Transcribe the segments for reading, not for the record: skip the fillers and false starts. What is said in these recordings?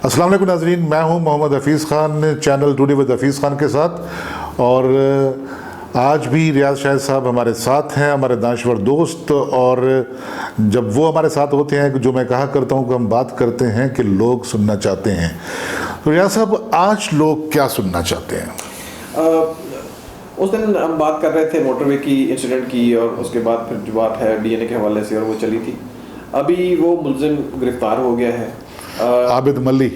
السلام علیکم ناظرین، میں ہوں Mohammad Hafeez Khan, channel today with Hafeez Khan کے ساتھ. اور آج بھی ریاض شاہد صاحب ہمارے ساتھ ہیں، ہمارے دانشور دوست. اور جب وہ ہمارے ساتھ ہوتے ہیں، جو میں کہا کرتا ہوں کہ ہم بات کرتے ہیں کہ لوگ سننا چاہتے ہیں. تو ریاض صاحب، آج لوگ کیا سننا چاہتے ہیں؟ اس دن ہم بات کر رہے تھے موٹر وے کی انسیڈنٹ کی، اور اس کے بعد پھر جو بات ہے ڈی این اے کے حوالے سے، اور وہ چلی تھی. ابھی وہ ملزم گرفتار ہو گیا ہے، عابد ملی.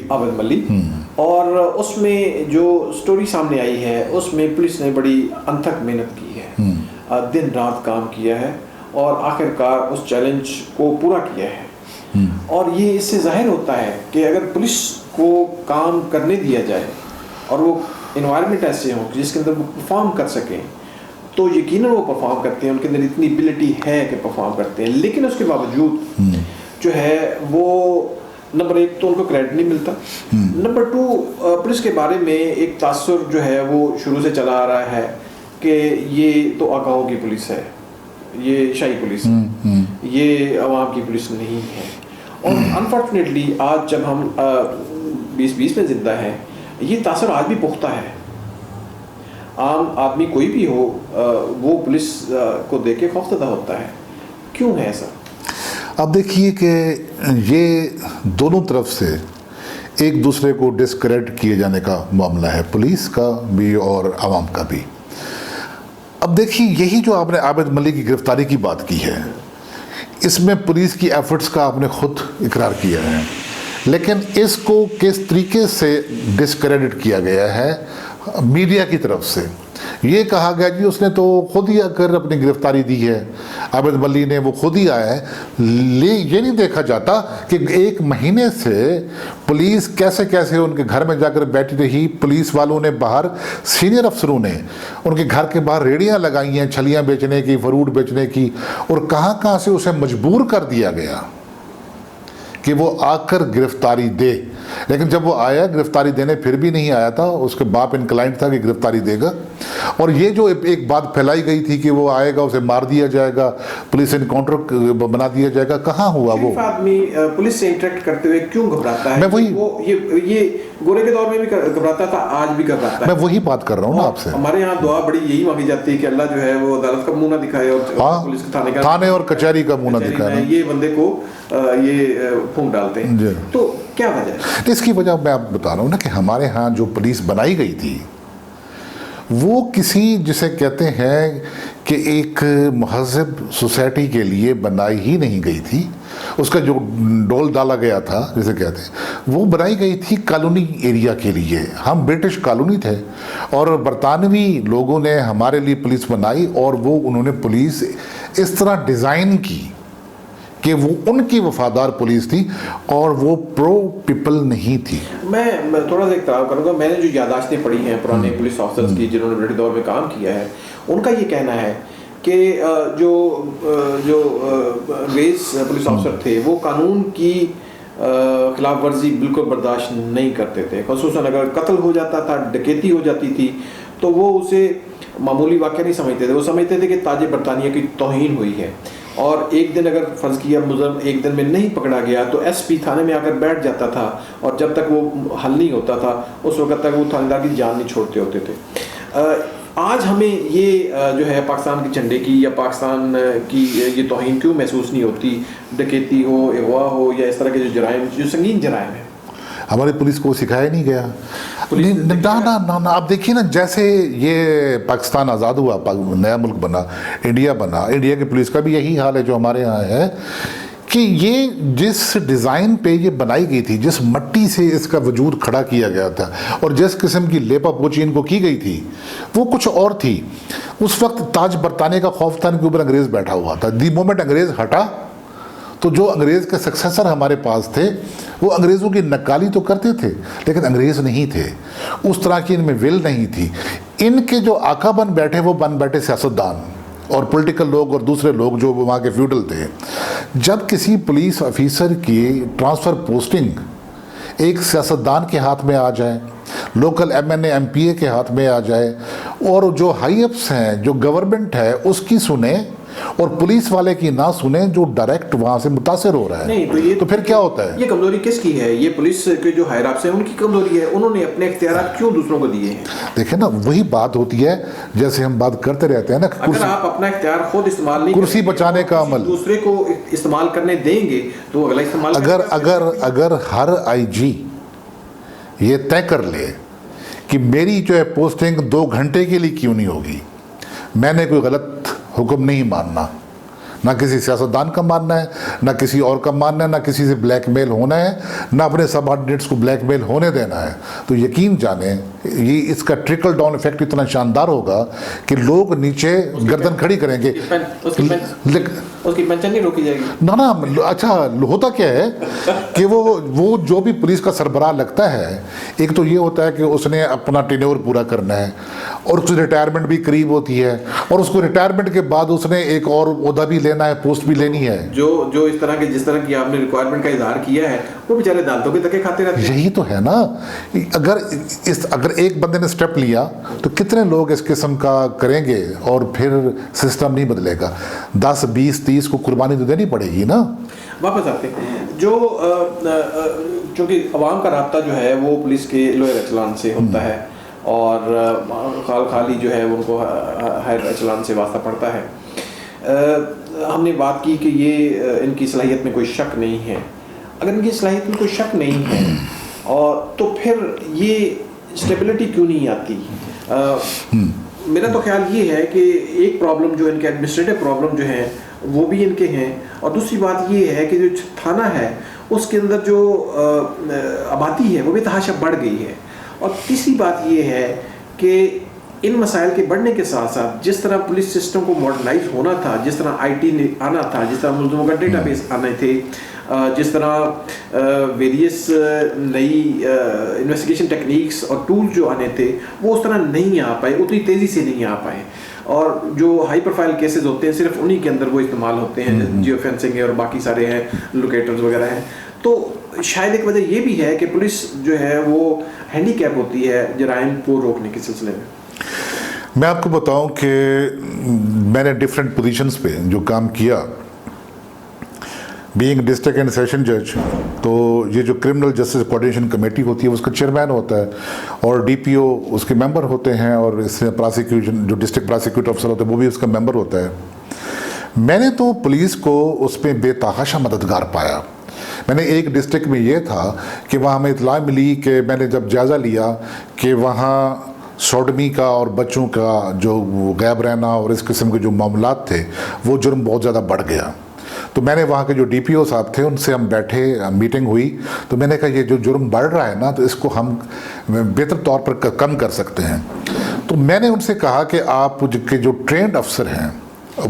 اور اس میں جو سٹوری سامنے آئی ہے، اس میں پولیس نے بڑی انتھک محنت کی ہے، دن رات کام کیا ہے، اور آخرکار اس چیلنج کو پورا کیا ہے. اور یہ اس سے ظاہر ہوتا ہے کہ اگر پولیس کو کام کرنے دیا جائے اور وہ انوائرمنٹ ایسے ہوں جس کے اندر وہ پرفارم کر سکیں، تو یقیناً وہ پرفارم کرتے ہیں. ان کے اندر اتنی ایبلٹی ہے کہ پرفارم کرتے ہیں. لیکن اس کے باوجود جو ہے وہ نمبر ایک تو ان کو کریڈٹ نہیں ملتا، نمبر ٹو پولیس کے بارے میں ایک تاثر جو ہے وہ شروع سے چلا آ رہا ہے کہ یہ تو آقاؤں کی پولیس ہے، یہ شاہی پولیس ہے، یہ عوام کی پولیس نہیں ہے. اور انفارچونیٹلی آج جب ہم 2020 میں زندہ ہیں، یہ تاثر آج بھی پختہ ہے. عام آدمی کوئی بھی ہو، وہ پولیس کو دیکھ کے خوفزدہ ہوتا ہے. کیوں ہے ایسا؟ اب دیکھیے کہ یہ دونوں طرف سے ایک دوسرے کو ڈسکریڈٹ کیے جانے کا معاملہ ہے، پولیس کا بھی اور عوام کا بھی. اب دیکھیے، یہی جو آپ نے عابد ملی کی گرفتاری کی بات کی ہے، اس میں پولیس کی ایفرٹس کا آپ نے خود اقرار کیا ہے. لیکن اس کو کس طریقے سے ڈسکریڈٹ کیا گیا ہے میڈیا کی طرف سے. یہ کہا گیا جی اس نے تو خود ہی آ کر اپنی گرفتاری دی ہے، عابد ملی نے، وہ خود ہی آیا ہے. یہ نہیں دیکھا جاتا کہ ایک مہینے سے پولیس کیسے ان کے گھر میں جا کر بیٹھی رہی. پولیس والوں نے باہر، سینئر افسروں نے ان کے گھر کے باہر ریڑیاں لگائی ہیں چھلیاں بیچنے کی، فروٹ بیچنے کی، اور کہاں سے اسے مجبور کر دیا گیا کہ وہ آ کر گرفتاری دے. لیکن جب وہ آیا گرفتاری دینے، پھر بھی نہیں آیا تھا. اس کے باپ انکلائنڈ تھا کہ گرفتاری دے گا. اور یہ جو ایک بات پھیلائی گئی تھی کہ وہ آئے گا، اسے مار دیا جائے گا، پولیس انکاؤنٹر بنا دیا جائے گا، کہاں ہوا وہ؟ آدمی پولیس سے انٹریکٹ کرتے ہوئے کیوں گھبراتا ہے؟ یہ گورے کے دور میں بھی گھبراتا تھا، آج بھی گھبراتا ہے. میں وہی بات کر رہا ہوں نا آپ سے. ہمارے یہاں دعا بڑی یہی مانگی جاتی ہے کہ اللہ جو ہے وہ عدالت کا منہ نہ دکھائے، اور پولیس کے تھانے اور کچہری کا منہ نہ دکھائے. یہ بندے کو یہ پھونک ڈالتے ہیں. تو کیا وجہ ہے اس کی؟ وجہ میں آپ بتا رہا ہوں نا کہ ہمارے ہاں جو پولیس بنائی گئی تھی، وہ کسی جسے کہتے ہیں کہ ایک مہذب سوسائٹی کے لیے بنائی ہی نہیں گئی تھی. اس کا جو ڈول ڈالا گیا تھا جسے کہتے ہیں، وہ بنائی گئی تھی کالونی ایریا کے لیے. ہم برٹش کالونی تھے، اور برطانوی لوگوں نے ہمارے لیے پولیس بنائی، اور وہ انہوں نے پولیس اس طرح ڈیزائن کی کہ وہ ان کی وفادار پولیس تھی، اور وہ پرو پیپل نہیں تھی. میں تھوڑا سا اقتراف کروں گا. میں نے جو یادداشتیں پڑھی ہیں پرانے پولیس آفیسرز کی جنہوں نے برٹش دور میں کام کیا ہے، ان کا یہ کہنا ہے کہ جو انگریز پولیس آفیسر تھے وہ قانون کی خلاف ورزی بالکل برداشت نہیں کرتے تھے. خصوصاً اگر قتل ہو جاتا تھا، ڈکیتی ہو جاتی تھی، تو وہ اسے معمولی واقعہ نہیں سمجھتے تھے. وہ سمجھتے تھے کہ تاج برطانیہ کی توہین ہوئی ہے. اور ایک دن اگر فرض کیا ملزم ایک دن میں نہیں پکڑا گیا تو ایس پی تھانے میں آ کر بیٹھ جاتا تھا، اور جب تک وہ حل نہیں ہوتا تھا اس وقت تک وہ تھانے دار کی جان نہیں چھوڑتے ہوتے تھے. آج ہمیں یہ جو ہے پاکستان کے جھنڈے کی یا پاکستان کی یہ توہین کیوں محسوس نہیں ہوتی؟ ڈکیتی ہو، اغوا ہو، یا اس طرح کے جو جرائم، جو سنگین جرائم ہیں، ہماری پولیس کو سکھایا نہیں گیا. نہ آپ دیکھیے نا، جیسے یہ پاکستان آزاد ہوا، نیا ملک بنا، انڈیا بنا، انڈیا کی پولیس کا بھی یہی حال ہے جو ہمارے ہاں ہے کہ یہ جس ڈیزائن پہ یہ بنائی گئی تھی، جس مٹی سے اس کا وجود کھڑا کیا گیا تھا، اور جس قسم کی لیپا پوچی ان کو کی گئی تھی، وہ کچھ اور تھی. اس وقت تاج برطانیہ کا خوف تھا، ان کے اوپر انگریز بیٹھا ہوا تھا. دی مومنٹ انگریز ہٹا تو جو انگریز کے سکسیسر ہمارے پاس تھے، وہ انگریزوں کی نکالی تو کرتے تھے، لیکن انگریز نہیں تھے. اس طرح کی ان میں ول نہیں تھی. ان کے جو آقا بن بیٹھے، وہ بن بیٹھے سیاستدان اور پولیٹیکل لوگ اور دوسرے لوگ جو وہاں کے فیوڈل تھے. جب کسی پولیس آفیسر کی ٹرانسفر پوسٹنگ ایک سیاستدان کے ہاتھ میں آ جائے، local M N A M P A کے ہاتھ میں آ جائے، اور جو ہائی اپس ہیں، جو گورنمنٹ ہے اس کی سنیں، اور پولیس والے کی نہ سنیں جو ڈائریکٹ وہاں سے متاثر ہو رہا ہے. نہیں تو پھر کیا ہوتا ہے؟ یہ کمزوری کس کی ہے؟ یہ پولیس کے جو ہائر اپس ہیں ان کی کمزوری ہے. انہوں نے اپنے اختیارات کیوں دوسروں کو دیے ہیں؟ دیکھیں نا وہی بات ہوتی ہے جیسے ہم بات کرتے رہتے ہیں نا, اگر آپ اپنا اختیار خود استعمال نہیں کرسی بچانے کا عمل دوسرے کو استعمال کرنے دیں گے تو اگلا استعمال اگر ہر آئی جی یہ طے کر لے کہ میری جو ہے پوسٹنگ 2 گھنٹے کے لیے کیوں نہیں ہوگی, میں نے کوئی غلط حکم نہیں ماننا, نہ کسی سیاستدان کا ماننا ہے, نہ کسی اور کا ماننا ہے, نہ کسی سے بلیک میل ہونا ہے, نہ اپنے سب آرڈینیٹس کو بلیک میل ہونے دینا ہے, تو یقین جانیں یہ اس کا ٹرکل ڈاؤن ایفیکٹ اتنا شاندار ہوگا کہ لوگ نیچے گردن کھڑی کریں گے. اس کی پینشن نہیں روکی جائے گی. نا اچھا ہوتا کیا ہے کہ وہ جو بھی پولیس کا سربراہ لگتا ہے, ایک تو یہ ہوتا ہے کہ اس نے اپنا ٹینیور پورا کرنا ہے اور اس کی ریٹائرمنٹ بھی قریب ہوتی ہے, اور اس کو ریٹائرمنٹ کے بعد اس نے ایک اور عہدہ بھی لینا ہے, پوسٹ بھی لینی ہے. جو اس طرح کے جس طرح کی آپ نے ریکوائرمنٹ کا اظہار کیا ہے وہ بیچارے عدالتوں کے دھکے کھاتے رہتے ہیں. یہی تو ہے نا, اگر ایک بندے نے سٹیپ لیا تو کتنے لوگ اس قسم کا کریں گے اور پھر سسٹم نہیں بدلے گا. 10 20 30 کو قربانی تو دینی پڑے گی نا. واپس آتے ہیں جو چونکہ عوام کا رابطہ جو ہے وہ پولیس کے لوئر ایچلان سے ہوتا ہے اور خالی جو ہے ان کو ہائر ایچلان سے واسطہ پڑتا ہے. ہم نے بات کی کہ یہ ان کی صلاحیت میں کوئی شک نہیں ہے. اگر ان کی صلاحیت میں کوئی شک نہیں ہے اور تو پھر یہ اسٹیبلٹی کیوں نہیں آتی؟ میرا تو خیال یہ ہے کہ ایک پرابلم جو ان کے ایڈمنسٹریٹو پرابلم جو ہیں وہ بھی ان کے ہیں, اور دوسری بات یہ ہے کہ جو تھانہ ہے اس کے اندر جو آبادی ہے وہ بھی تحاشا بڑھ گئی ہے. اور تیسری بات یہ ہے کہ ان مسائل کے بڑھنے کے ساتھ ساتھ جس طرح پولیس سسٹم کو ماڈرنائز ہونا تھا, جس طرح آئی ٹی آنا تھا, جس طرح ملزموں کا ڈیٹا بیس آنے تھے, جس طرح ویریس نئی انویسٹیگیشن ٹیکنیکس اور ٹول جو آنے تھے وہ اس طرح نہیں آ پائے, اتنی تیزی سے نہیں آ پائے. اور جو ہائی پروفائل کیسز ہوتے ہیں صرف انہی کے اندر وہ استعمال ہوتے ہیں, جیو فینسنگ ہے اور باقی سارے ہیں, لوکیٹرز وغیرہ ہیں. تو شاید ایک وجہ یہ بھی ہے کہ پولیس جو ہے وہ ہینڈی کیپ ہوتی ہے جرائم کو روکنے کے سلسلے میں. میں آپ کو بتاؤں کہ میں نے ڈفرینٹ پوزیشنز پہ جو کام کیا, بینگ ڈسٹرکٹ اینڈ سیشن جج, تو یہ جو کرمنل جسٹس کوآرڈینیشن کمیٹی ہوتی ہے اس کا چیئرمین ہوتا ہے اور ڈی پی او اس کے ممبر ہوتے ہیں, اور اس میں پراسیکیوشن جو ڈسٹرکٹ پراسیکیوٹر افسر ہوتا ہے وہ بھی اس کا ممبر ہوتا ہے. میں نے تو پولیس کو اس میں بے تحاشا مددگار پایا. میں نے ایک ڈسٹرکٹ میں یہ تھا کہ وہاں ہمیں اطلاع ملی کہ میں نے جب جائزہ لیا کہ وہاں سوڈمی کا اور بچوں کا جو غائب رہنا اور اس قسم کے جو معاملات تھے وہ جرم بہت زیادہ بڑھ گیا. تو میں نے وہاں کے جو ڈی پی او صاحب تھے ان سے ہم بیٹھے, میٹنگ ہوئی, تو میں نے کہا یہ جو جرم بڑھ رہا ہے نا تو اس کو ہم بہتر طور پر کم کر سکتے ہیں. تو میں نے ان سے کہا کہ آپ کے جو ٹرینڈ افسر ہیں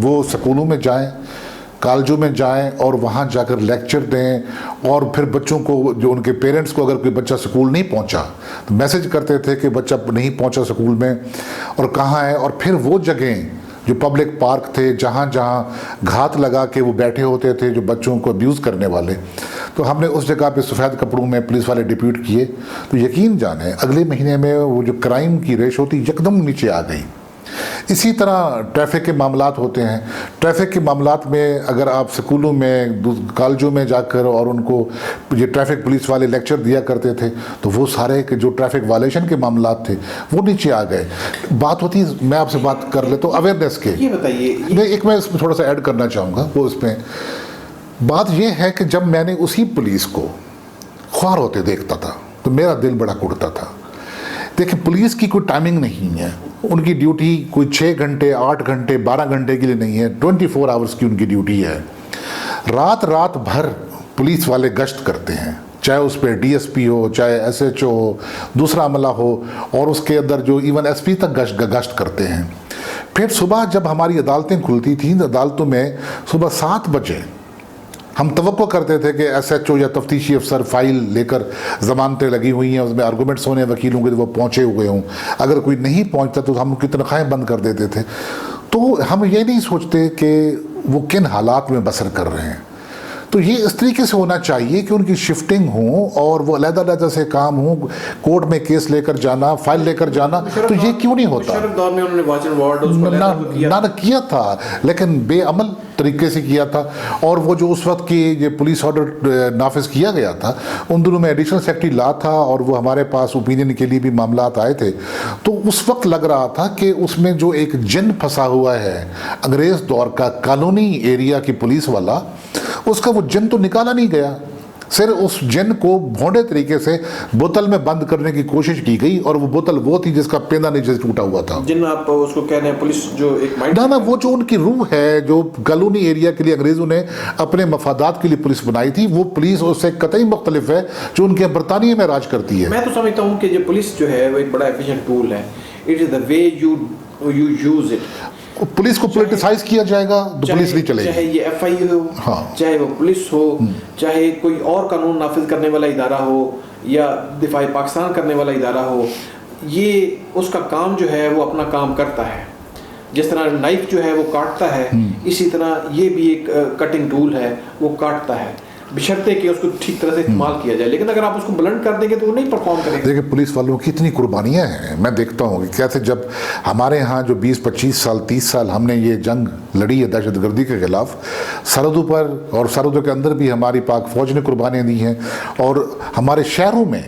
وہ سکولوں میں جائیں, کالجوں میں جائیں اور وہاں جا کر لیکچر دیں, اور پھر بچوں کو جو ان کے پیرنٹس کو اگر کوئی بچہ سکول نہیں پہنچا تو میسج کرتے تھے کہ بچہ نہیں پہنچا سکول میں اور کہاں ہے, اور پھر وہ جگہیں جو پبلک پارک تھے جہاں جہاں گھات لگا کے وہ بیٹھے ہوتے تھے جو بچوں کو ابیوز کرنے والے, تو ہم نے اس جگہ پہ سفید کپڑوں میں پولیس والے ڈپیوٹ کیے. تو یقین جانیں اگلے مہینے میں وہ جو کرائم کی ریشو تھی یکدم نیچے آ گئی. اسی طرح ٹریفک کے معاملات ہوتے ہیں. ٹریفک کے معاملات میں اگر آپ سکولوں میں کالجوں میں جا کر اور ان کو یہ ٹریفک پولیس والے لیکچر دیا کرتے تھے تو وہ سارے جو ٹریفک وائلیشن کے معاملات تھے وہ نیچے آ گئے. بات ہوتی ہے, میں آپ سے بات کر لیتا ہوں اویئرنیس کے. یہ بتائیے, ایک میں اس میں تھوڑا سا ایڈ کرنا چاہوں گا. وہ اس میں بات یہ ہے کہ جب میں نے اسی پولیس کو خوار ہوتے دیکھتا تھا تو میرا دل بڑا کڑتا تھا. دیکھیں پولیس کی کوئی ٹائمنگ نہیں ہے, ان کی ڈیوٹی کوئی 6 گھنٹے 8 گھنٹے 12 گھنٹے کے لیے نہیں ہے, 24 آورس کی ان کی ڈیوٹی ہے. رات بھر پولیس والے گشت کرتے ہیں, چاہے اس پہ ڈی ایس پی ہو, چاہے ایس ایچ او ہو, دوسرا عملہ ہو, اور اس کے اندر جو ایون ایس پی تک گشت کرتے ہیں. پھر صبح جب ہماری عدالتیں کھلتی تھیں عدالتوں میں صبح 7 بجے ہم توقع کرتے تھے کہ ایس ایچ او یا تفتیشی افسر فائل لے کر ضمانتیں لگی ہوئی ہیں, اس میں آرگومنٹس ہونے وکیلوں کے وہ پہنچے ہوئے ہوں, اگر کوئی نہیں پہنچتا تو ہم کی تنخواہیں بند کر دیتے تھے. تو ہم یہ نہیں سوچتے کہ وہ کن حالات میں بسر کر رہے ہیں. تو یہ اس طریقے سے ہونا چاہیے کہ ان کی شفٹنگ ہو اور وہ علیحدہ علیحدہ سے کام ہوں, کورٹ میں کیس لے کر جانا, فائل لے کر جانا, تو یہ کیوں نہیں ہوتا؟ مشرف دور میں انہوں نے واچ اینڈ وارڈ اس کو نہ کیا تھا, لیکن بے عمل طریقے سے کیا تھا. اور وہ جو اس وقت کی یہ پولیس آرڈر نافذ کیا گیا تھا, ان دنوں میں ایڈیشنل سیکرٹری لا تھا اور وہ ہمارے پاس اوپینین کے لیے بھی معاملات آئے تھے, تو اس وقت لگ رہا تھا کہ اس میں جو ایک جن پھنسا ہوا ہے انگریز دور کا کالونی ایریا کی پولیس والا, اس کا وہ جن تو نکالا نہیں گیا, صرف اس جن کو بھونڈے طریقے سے بوتل میں بند کرنے کی کوشش کی گئی, اور وہ بوتل وہ تھی جس کا پیندا نیچے سے ٹوٹا ہوا تھا. جن آپ اس کو کہہ رہے ہیں پولیس جو ایک مائنڈ نہ وہ جو ان کی روح ہے, جو کالونی ایریا کے لیے انگریزوں نے اپنے مفادات کے لیے پولیس بنائی تھی, وہ پولیس اس سے قطعی مختلف ہے جو ان کے برطانیہ میں راج کرتی ہے. میں تو سمجھتا ہوں کہ جو پولیس جو ہے وہ ایک بڑا ایفیشینٹ ٹول ہے. It is the way you use it. Police کو پولیٹیسائز کیا جائے گا تو پولیس نہیں چلے گی, چاہے یہ ایف آئی ہو, چاہے وہ پولیس ہو, چاہے کوئی اور قانون نافذ کرنے والا ادارہ ہو یا دفاع پاکستان کرنے والا ادارہ ہو, یہ اس کا کام جو ہے وہ اپنا کام کرتا ہے. جس طرح نائف جو ہے وہ کاٹتا ہے, اسی طرح یہ بھی ایک کٹنگ ٹول ہے, وہ کاٹتا ہے, بشرطے کہ اس کو ٹھیک طرح سے استعمال کیا جائے. لیکن اگر آپ اس کو بلند کر دیں گے تو وہ نہیں پرفارم کرے گا. دیکھیں پولیس والوں کی اتنی قربانیاں ہیں, میں دیکھتا ہوں کہ کیسے جب ہمارے ہاں جو 20-25 سال 30 سال ہم نے یہ جنگ لڑی ہے دہشت گردی کے خلاف, سرحدوں پر اور سرحدوں کے اندر بھی ہماری پاک فوج نے قربانیاں دی ہیں, اور ہمارے شہروں میں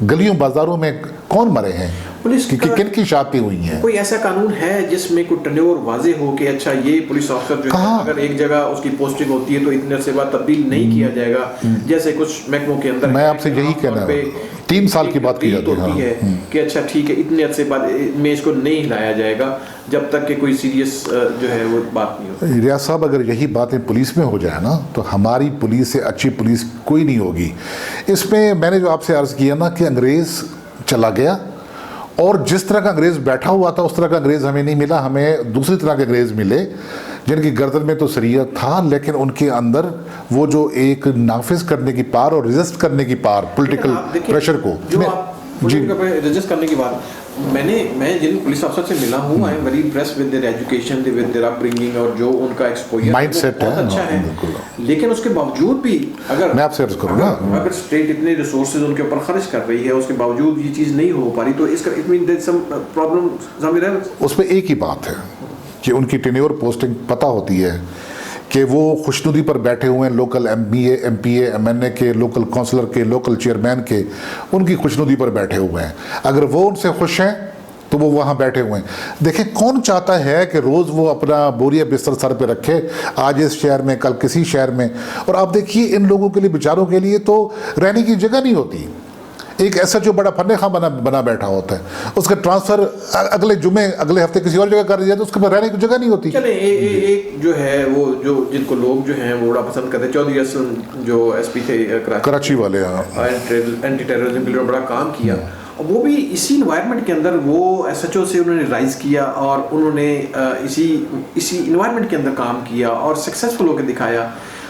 گلیوں بازاروں میں کون مرے ہیں, کن کی شہادتیں ہوئی ہیں. کوئی ایسا قانون ہے جس میں کوئی ٹینیور واضح ہو کہ اچھا یہ پولیس آفیسر جو ہے اگر ایک جگہ اس کی پوسٹنگ ہوتی ہے تو اتنے عرصے بعد تبدیل نہیں کیا جائے گا, جیسے کچھ محکموں کے اندر میں آپ سے یہی کہنا ہے, 3 سال کی بات کی جاتی ہے کہ اچھا ٹھیک ہے اتنے عرصے بعد میں اس کو نہیں ہلایا جائے گا جب تک کہ کوئی سیریس جو ہے وہ بات نہیں ہوتی. ریاض صاحب اگر یہی باتیں پولیس میں ہو جائے نا تو ہماری پولیس سے اچھی پولیس کوئی نہیں ہوگی. اس میں میں نے جو آپ سے عرض کیا نا کہ انگریز چلا گیا, اور جس طرح کا انگریز بیٹھا ہوا تھا اس طرح کا انگریز ہمیں نہیں ملا, ہمیں دوسری طرح کے انگریز ملے جن کی گردن میں تو سریت تھا, لیکن ان کے اندر وہ جو ایک نافذ کرنے کی پار اور ریزسٹ کرنے کی پار پولیٹیکل پریشر کو ریزسٹ کرنے کی بات, میں جن پولیس افسر سے ملا ہوں, I am very impressed with their education, with their upbringing, اور جو ان کا ایکسپوجر مائنڈ سیٹ ہے اچھا ہے. لیکن اس کے باوجود بھی اگر میں آپ سے عرض کروں نا, اگر اسٹیٹ اتنے ریسورسز ان کے اوپر خرچ کر رہی ہے, اس کے باوجود یہ چیز نہیں ہو پا رہی, تو اس کا it mean there some problem سمجھ رہے ہیں. اس میں ایک ہی بات ہے کہ ان کی ٹینیور پوسٹنگ پتہ ہوتی ہے کہ وہ خوشنودی پر بیٹھے ہوئے ہیں, local M B A M P A M N A کے, لوکل کونسلر کے, لوکل چیئرمین کے, ان کی خوشنودی پر بیٹھے ہوئے ہیں. اگر وہ ان سے خوش ہیں تو وہ وہاں بیٹھے ہوئے ہیں. دیکھیں کون چاہتا ہے کہ روز وہ اپنا بوریا بستر سر پہ رکھے, آج اس شہر میں کل کسی شہر میں, اور آپ دیکھیے ان لوگوں کے لیے بیچاروں کے لیے تو رہنے کی جگہ نہیں ہوتی. ایک ایسا جو بڑا فن خواہ بنا بیٹھا ہوتا ہے, اس کا ٹرانسفر اگلے جمعے اگلے ہفتے کسی اور جگہ کر دیا تو اس کے پاس رہنے کی جگہ نہیں ہوتی. چلیں ایک جو ہے وہ جو جن کو لوگ جو ہیں وہ بڑا پسند کرتے ہیں, چودھری اسلم جو ایس پی تھے کراچی والے, اینٹی ٹیررزم کے لیے بڑا کام کیا, اور وہ بھی اسی انوائرمنٹ کے اندر وہ ایس ایچ او سے انہوں نے رائز کیا, اور انہوں نے اسی انوائرمنٹ کے اندر کام کیا اور سکسیزفل ہو کے دکھایا.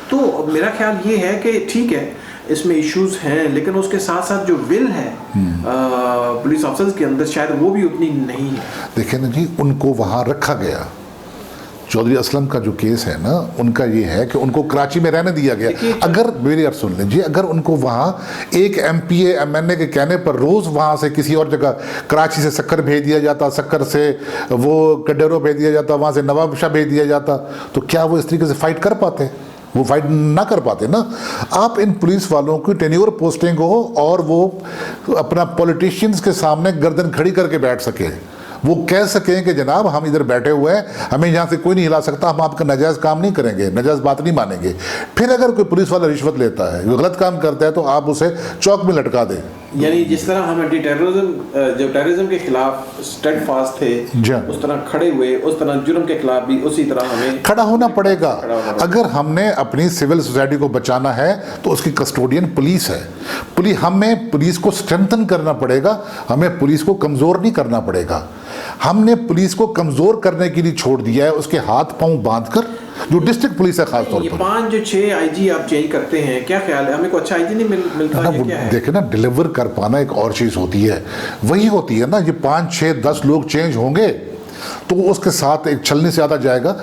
تو میرا خیال یہ ہے کہ ٹھیک ہے اس میں ایشوز ہیں, لیکن اس کے ساتھ ساتھ جو ول ہے پولیس آفیسرز کے اندر شاید وہ بھی اتنی نہیں ہے. دیکھیں نا جی, ان کو وہاں رکھا گیا. چودھری اسلم کا جو کیس ہے نا, ان کا یہ ہے کہ ان کو کراچی میں رہنے دیا گیا. اگر میری عرض سن لیجیے, اگر ان کو وہاں ایک M P A M N A کے کہنے پر روز وہاں سے کسی اور جگہ, کراچی سے سکر بھیج دیا جاتا, سکر سے وہ کڈیرو بھیج دیا جاتا, وہاں سے نواب شاہ بھیج دیا جاتا, تو کیا وہ اس طریقے سے فائٹ کر پاتے؟ وہ فائٹ نہ کر پاتے نا. آپ ان پولیس والوں کی ٹینیور پوسٹنگ ہو اور وہ اپنا پولیٹیشینز کے سامنے گردن کھڑی کر کے بیٹھ سکے, وہ کہہ سکیں کہ جناب ہم ادھر بیٹھے ہوئے ہیں, ہمیں یہاں سے کوئی نہیں ہلا سکتا, ہم آپ کا ناجائز کام نہیں کریں گے, ناجائز بات نہیں مانیں گے. پھر اگر کوئی پولیس والا رشوت لیتا ہے, غلط کام کرتا ہے, تو آپ اسے چوک میں لٹکا دیں. یعنی جس طرح ہم اینٹی ٹیررزم جو ٹیررزم کے خلاف اسٹیڈ فاسٹ تھے, اس طرح کھڑے ہوئے, اس طرح جرم کے خلاف بھی اسی طرح ہمیں کھڑا ہونا پڑے گا. اگر ہم نے اپنی سول سوسائٹی کو بچانا ہے تو اس کی کسٹوڈین پولیس ہے. ہمیں پولیس کو اسٹرینتھن کرنا پڑے گا, ہمیں پولیس کو کمزور نہیں کرنا پڑے گا. ہم نے پولیس کو کمزور کرنے کے لیے چھوڑ دیا ہے, اس کے ہاتھ پاؤں باندھ کر, جو ڈسٹرکٹ پولیس ہے خاص طور پر. 5 جو 6 آئی جی آپ چینج کرتے ہیں, کیا خیال ہے ہمیں کوئی اچھا آئی جی نہیں ملتا ہے کیا ہے؟ دیکھیں نا, ڈیلیور کر پانا ایک اور چیز ہوتی ہے, وہی ہوتی ہے نا, یہ 5 6 10 لوگ چینج ہوں گے, تو وہ اس کے ساتھ ایک چھلنے سے زیادہ جائے گا.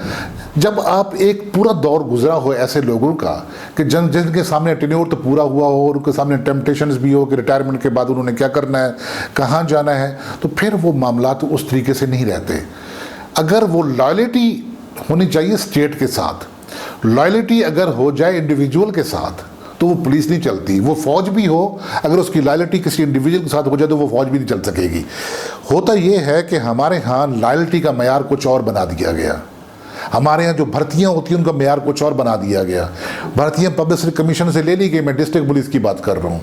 جب آپ ایک پورا دور گزرا ہو ایسے لوگوں کا کہ جن کے سامنے ٹینیور تو پورا ہوا ہو اور ان کے سامنے ٹیمپٹیشنز بھی ہو کہ ریٹائرمنٹ کے بعد انہوں نے کیا کرنا ہے, کہاں جانا ہے, تو پھر وہ معاملات اس طریقے سے نہیں رہتے. اگر وہ لائلٹی ہونی چاہیے اسٹیٹ کے ساتھ, لائلٹی اگر ہو جائے انڈیویجول کے ساتھ تو وہ پولیس نہیں چلتی. وہ فوج بھی ہو, اگر اس کی لائلٹی کسی انڈیویجول کے ساتھ ہو جائے تو وہ فوج بھی نہیں چل سکے گی. ہوتا یہ ہے کہ ہمارے ہاں لائلٹی کا معیار کچھ اور بنا دیا گیا. ہمارے ہاں جو بھرتیاں ہوتی ہیں ان کا معیار کچھ اور بنا دیا گیا. بھرتیاں پبلسٹی کمیشن سے لے لی گئی, میں ڈسٹرکٹ پولیس کی بات کر رہا ہوں.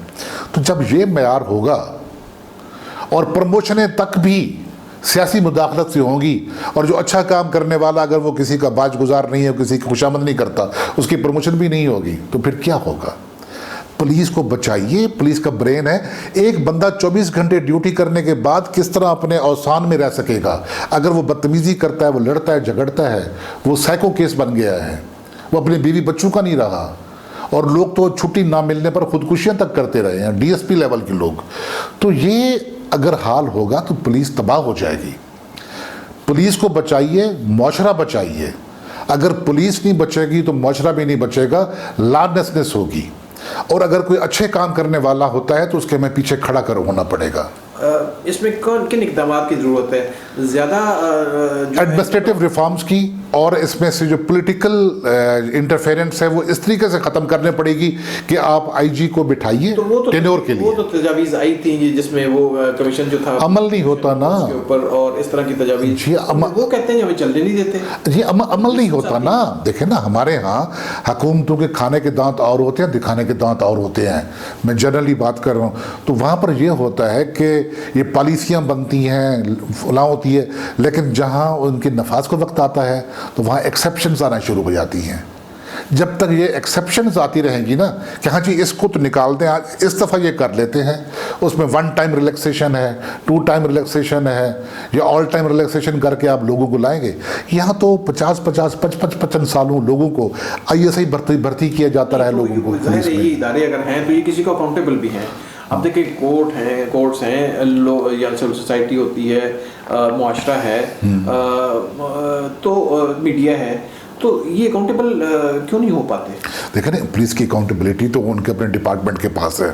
تو جب یہ معیار ہوگا اور پروموشنیں تک بھی سیاسی مداخلت سے ہوں گی, اور جو اچھا کام کرنے والا اگر وہ کسی کا باج گزار نہیں ہے, کسی کی خوشامد نہیں کرتا, اس کی پروموشن بھی نہیں ہوگی, تو پھر کیا ہوگا؟ پولیس کو بچائیے, پولیس کا برین ہے. ایک بندہ 24 گھنٹے ڈیوٹی کرنے کے بعد کس طرح اپنے اوسان میں رہ سکے گا؟ اگر وہ بدتمیزی کرتا ہے, وہ لڑتا ہے, جھگڑتا ہے, وہ سائیکو کیس بن گیا ہے, وہ اپنے بیوی بچوں کا نہیں رہا, اور لوگ تو چھٹی نہ ملنے پر خودکشیاں تک کرتے رہے ہیں, ڈی ایس پی لیول کے لوگ. تو یہ اگر حال ہوگا تو پولیس تباہ ہو جائے گی. پولیس کو بچائیے, معاشرہ بچائیے. اگر پولیس نہیں بچے گی تو معاشرہ بھی نہیں بچے گا, لاڈنسنس ہوگی. اور اگر کوئی اچھے کام کرنے والا ہوتا ہے تو اس کے میں پیچھے کھڑا کر ہونا پڑے گا. اس میں کن اقدامات کی ضرورت ہے؟ زیادہ ایڈمنسٹریٹو ریفارمز کی, اور اس میں سے جو پولیٹیکل انٹرفیرنس ہے وہ اس طریقے سے ختم کرنے پڑے گی کہ آپ آئی جی کو بٹھائیے ٹینور کے لیے. وہ تو تجاویز آئی تھیں جس میں وہ کمیشن جو تھا عمل نہیں ہوتا نا اس کے اوپر, اور اس طرح کی تجاویز وہ کہتے ہیں ہمیں چلنے نہیں دیتے. جی عمل نہیں ہوتا نا. دیکھیں نا, ہمارے ہاں حکومتوں کے کھانے کے دانت اور ہوتے ہیں, دکھانے کے دانت اور ہوتے ہیں. میں جنرلی بات کر رہا ہوں. تو وہاں پر یہ ہوتا ہے کہ یہ پالیسیاں بنتی ہیں, فلاں ہوتی ہے, لیکن جہاں ان کے نفاذ کو وقت آتا ہے تو وہاں ایکسیپشنز آنا شروع ہو جاتی ہیں. جب تک یہ ایکسیپشنز آتی رہیں گی نا کہ ہاں جی اس کو تو نکال دیں, اس دفعہ یہ کر لیتے ہیں, اس میں 1 ٹائم ریلیکسیشن ہے, 2 ٹائم ریلیکسیشن ہے, یا آل ٹائم ریلیکسیشن کر کے آپ لوگوں کو لائیں گے. یہاں تو 55 سالوں لوگوں کو آئی ایس آئی بھرتی کیا جاتا رہا ہے لوگوں کو. یہ ادارے اگر ہیں تو یہ کسی کو اکاؤنٹیبل بھی ہیں. اب دیکھیں کورٹس ہیں, یا سول سوسائٹی ہوتی ہے, معاشرہ ہے, تو میڈیا ہے, تو یہ اکاؤنٹیبل کیوں نہیں ہو پاتے؟ دیکھیں نا, پولیس کی اکاؤنٹیبلٹی تو ان کے اپنے ڈپارٹمنٹ کے پاس ہے.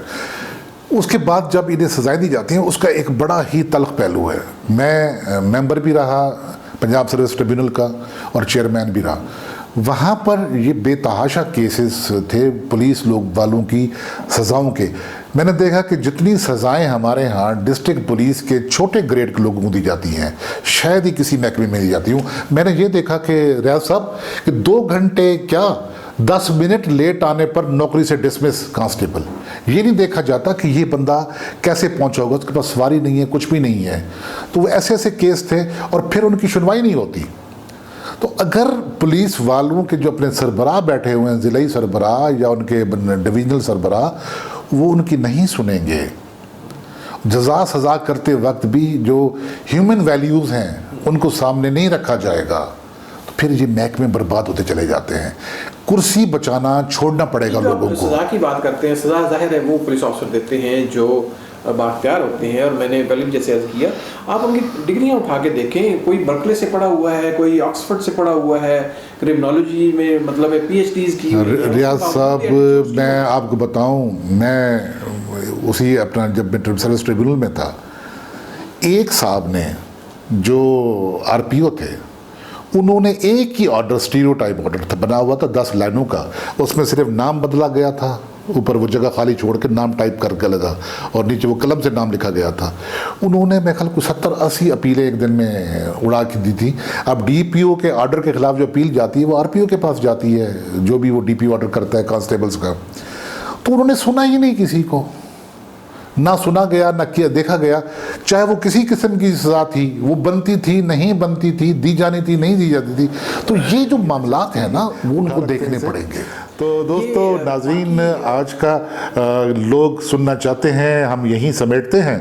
اس کے بعد جب انہیں سزائیں دی جاتی ہیں اس کا ایک بڑا ہی تلخ پہلو ہے. میں ممبر بھی رہا پنجاب سروس ٹریبیونل کا اور چیئرمین بھی رہا. وہاں پر یہ بے تحاشا کیسز تھے پولیس لوگ والوں کی سزاؤں کے. میں نے دیکھا کہ جتنی سزائیں ہمارے ہاں ڈسٹرکٹ پولیس کے چھوٹے گریڈ کے لوگوں کو دی جاتی ہیں شاید ہی کسی محکمے میں دی جاتی ہوں. میں نے یہ دیکھا کہ ریاض صاحب کہ 2 گھنٹے کیا 10 منٹ لیٹ آنے پر نوکری سے ڈسمس کانسٹیبل. یہ نہیں دیکھا جاتا کہ یہ بندہ کیسے پہنچا ہوگا, اس کے پاس سواری نہیں ہے, کچھ بھی نہیں ہے. تو وہ ایسے ایسے کیس تھے اور پھر ان کی سنوائی نہیں ہوتی. تو اگر پولیس والوں کے جو اپنے سربراہ بیٹھے ہوئے ہیں, ضلعی سربراہ یا ان کے ڈویژنل سربراہ, وہ ان کی نہیں سنیں گے, جزا سزا کرتے وقت بھی جو ہیومن ویلیوز ہیں ان کو سامنے نہیں رکھا جائے گا, تو پھر یہ محکمے برباد ہوتے چلے جاتے ہیں. کرسی بچانا چھوڑنا پڑے گا لوگوں کو. سزا کی بات کرتے ہیں, سزا ظاہر ہے وہ پولیس آفیسر دیتے ہیں جو بااختیار ہوتے ہیں, اور میں نے پہلے بھی جیسے عرض کیا, آپ ان کی ڈگریاں اٹھا کے دیکھیں, کوئی برکلے سے پڑھا ہوا ہے, کوئی آکسفورڈ سے پڑھا ہوا ہے, کرمنالوجی میں مطلب پی ایچ ڈیز کی. ریاض صاحب میں آپ کو بتاؤں, میں اسی اپنا جب میں سروس ٹریبیونل میں تھا, ایک صاحب نے جو آر پی او تھے انہوں نے ایک ہی آرڈر, اسٹیریوٹائپ آرڈر تھا بنا ہوا تھا 10 لائنوں کا, اس میں صرف نام بدلا گیا تھا, اوپر وہ جگہ خالی چھوڑ کے نام ٹائپ کر کے لگا, اور نیچے وہ قلم سے نام لکھا گیا تھا. انہوں نے میرے خیال کو 70-80 اپیلیں ایک دن میں اڑا کے دی تھی. اب ڈی پی او کے آرڈر کے خلاف جو اپیل جاتی ہے وہ آر پی او کے پاس جاتی ہے, جو بھی وہ ڈی پی او آرڈر کرتا ہے کانسٹیبلز کا. تو انہوں نے سنا ہی نہیں کسی کو, نہ سنا گیا نہ کیا دیکھا گیا, چاہے وہ کسی قسم کی سزا تھی, وہ بنتی تھی نہیں بنتی تھی, دی جانی تھی نہیں دی جاتی تھی. تو یہ جو معاملات ہیں نا وہ ان کو دیکھنے پڑیں گے. تو دوستو ناظرین, آج کا لوگ سننا چاہتے ہیں, ہم یہیں سمیٹتے ہیں.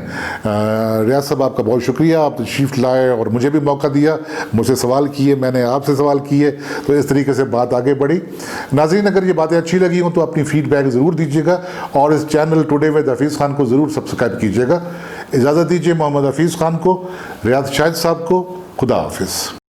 ریاض صاحب آپ کا بہت شکریہ, آپ تشریف لائے اور مجھے بھی موقع دیا, مجھ سے سوال کیے, میں نے آپ سے سوال کیے, تو اس طریقے سے بات آگے بڑھی. ناظرین اگر یہ باتیں اچھی لگی ہوں تو اپنی فیڈ بیک ضرور دیجیے گا, اور اس channel today with Hafeez Khan کو ضرور سبسکرائب کیجیے گا. اجازت دیجیے محمد حفیظ خان کو, ریاض شاہد صاحب کو, خدا حافظ.